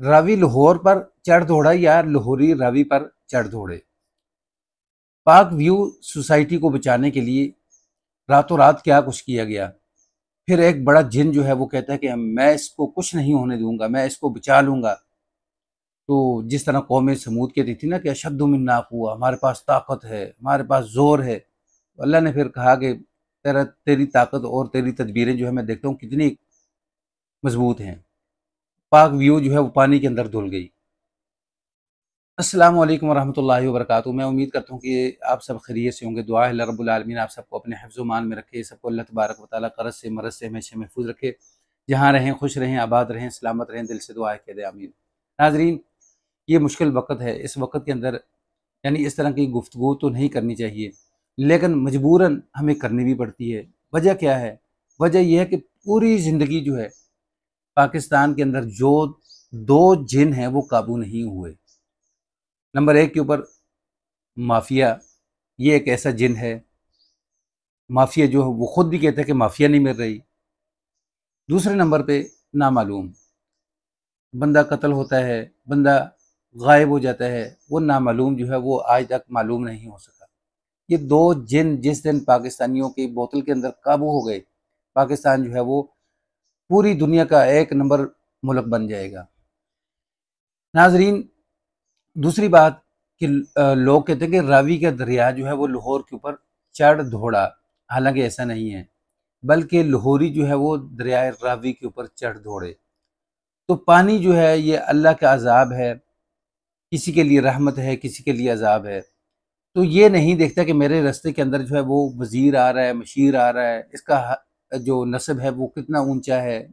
راوی لاہور پر چڑھ دوڑا یا لاہوری راوی پر چڑھ دوڑے؟ پاک ویو سوسائٹی کو بچانے کے لیے راتوں رات کیا کچھ کیا گیا، پھر ایک بڑا جن جو ہے وہ کہتا ہے کہ میں اس کو کچھ نہیں ہونے دوں گا، میں اس کو بچا لوں گا۔ تو جس طرح قوم سمود کہتی تھی نا کہ اشد منا قوہ، ہمارے پاس طاقت ہے، ہمارے پاس زور ہے، تو اللہ نے پھر کہا کہ تیری طاقت اور تیری تدبیریں جو ہے میں دیکھتا ہوں کتنی مضبوط ہیں۔ پاک ویو جو ہے وہ پانی کے اندر دھل گئی۔ السلام علیکم ورحمۃ اللہ وبرکاتہ۔ میں امید کرتا ہوں کہ آپ سب خیریت سے ہوں گے۔ دعا ہے اللہ رب العالمین آپ سب کو اپنے حفظ و مان میں رکھے، سب کو اللہ تبارک و تعالیٰ قرض سے مرض سے ہمیشہ محفوظ رکھے، جہاں رہیں خوش رہیں، آباد رہیں، سلامت رہیں، دل سے دعا ہے کہ آمین۔ ناظرین، یہ مشکل وقت ہے، اس وقت کے اندر یعنی اس طرح کی گفتگو تو نہیں کرنی چاہیے، لیکن مجبوراً ہمیں کرنی بھی پڑتی ہے۔ وجہ کیا ہے؟ وجہ یہ ہے کہ پوری زندگی جو ہے پاکستان کے اندر جو دو جن ہیں وہ قابو نہیں ہوئے۔ نمبر ایک کے اوپر مافیا، یہ ایک ایسا جن ہے، مافیا جو ہے وہ خود بھی کہتا ہے کہ مافیا نہیں مل رہی۔ دوسرے نمبر پہ نامعلوم، بندہ قتل ہوتا ہے، بندہ غائب ہو جاتا ہے، وہ نامعلوم جو ہے وہ آج تک معلوم نہیں ہو سکا۔ یہ دو جن جس دن پاکستانیوں کی بوتل کے اندر قابو ہو گئے، پاکستان جو ہے وہ پوری دنیا کا ایک نمبر ملک بن جائے گا۔ ناظرین، دوسری بات کہ لوگ کہتے ہیں کہ راوی کا دریا جو ہے وہ لاہور کے اوپر چڑھ دوڑا، حالانکہ ایسا نہیں ہے، بلکہ لاہوری جو ہے وہ دریائے راوی کے اوپر چڑھ دوڑے۔ تو پانی جو ہے یہ اللہ کا عذاب ہے، کسی کے لیے رحمت ہے، کسی کے لیے عذاب ہے۔ تو یہ نہیں دیکھتا کہ میرے راستے کے اندر جو ہے وہ وزیر آ رہا ہے، مشیر آ رہا ہے، اس کا جو نسب ہے وہ کتنا اونچا ہے،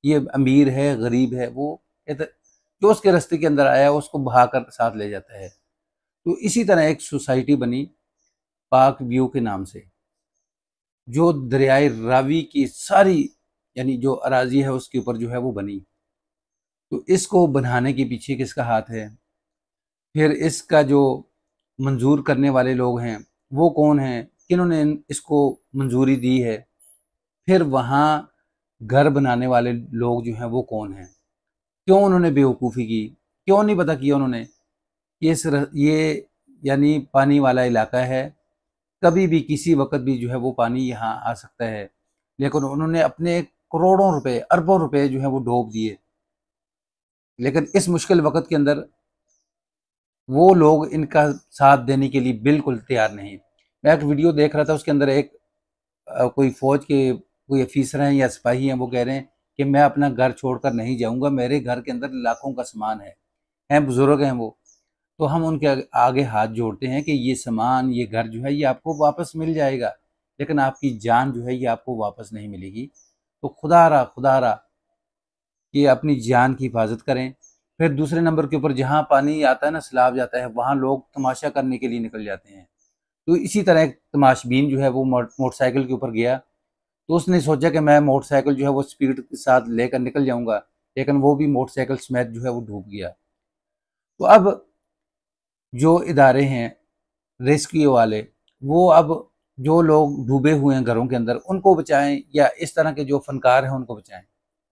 یہ امیر ہے، غریب ہے، وہ جو اس کے راستے کے اندر آیا ہے اس کو بہا کر ساتھ لے جاتا ہے۔ تو اسی طرح ایک سوسائٹی بنی پاک ویو کے نام سے، جو دریائے راوی کی ساری یعنی جو اراضی ہے اس کے اوپر جو ہے وہ بنی۔ تو اس کو بنانے کے پیچھے کس کا ہاتھ ہے؟ پھر اس کا جو منظور کرنے والے لوگ ہیں وہ کون ہیں، کنہوں نے اس کو منظوری دی ہے؟ پھر وہاں گھر بنانے والے لوگ جو ہیں وہ کون ہیں؟ کیوں انہوں نے بیوقوفی کی؟ کیوں نہیں پتہ کیا انہوں نے یہ یعنی پانی والا علاقہ ہے، کبھی بھی کسی وقت بھی جو ہے وہ پانی یہاں آ سکتا ہے، لیکن انہوں نے اپنے کروڑوں روپے، اربوں روپے جو ہے وہ ڈوب دیے۔ لیکن اس مشکل وقت کے اندر وہ لوگ ان کا ساتھ دینے کے لیے بالکل تیار نہیں۔ میں ایک ویڈیو دیکھ رہا تھا، اس کے اندر ایک کوئی فوج کے کوئی افیسر ہیں یا سپاہی ہیں، وہ کہہ رہے ہیں کہ میں اپنا گھر چھوڑ کر نہیں جاؤں گا، میرے گھر کے اندر لاکھوں کا سامان ہے، بزرگ ہیں وہ، تو ہم ان کے آگے ہاتھ جوڑتے ہیں کہ یہ سامان، یہ گھر جو ہے یہ آپ کو واپس مل جائے گا، لیکن آپ کی جان جو ہے یہ آپ کو واپس نہیں ملے گی۔ تو خدا را کہ اپنی جان کی حفاظت کریں۔ پھر دوسرے نمبر کے اوپر جہاں پانی آتا ہے نا، سیلاب جاتا ہے، وہاں لوگ تماشا کرنے کے لیے نکل جاتے ہیں۔ تو اسی طرح ایک تماش بین جو ہے وہ موٹر سائیکل کے اوپر گیا، تو اس نے سوچا کہ میں موٹر سائیکل جو ہے وہ سپیڈ کے ساتھ لے کر نکل جاؤں گا، لیکن وہ بھی موٹر سائیکل سمیت جو ہے وہ ڈوب گیا۔ تو اب جو ادارے ہیں ریسکیو والے، وہ اب جو لوگ ڈوبے ہوئے ہیں گھروں کے اندر ان کو بچائیں، یا اس طرح کے جو فنکار ہیں ان کو بچائیں۔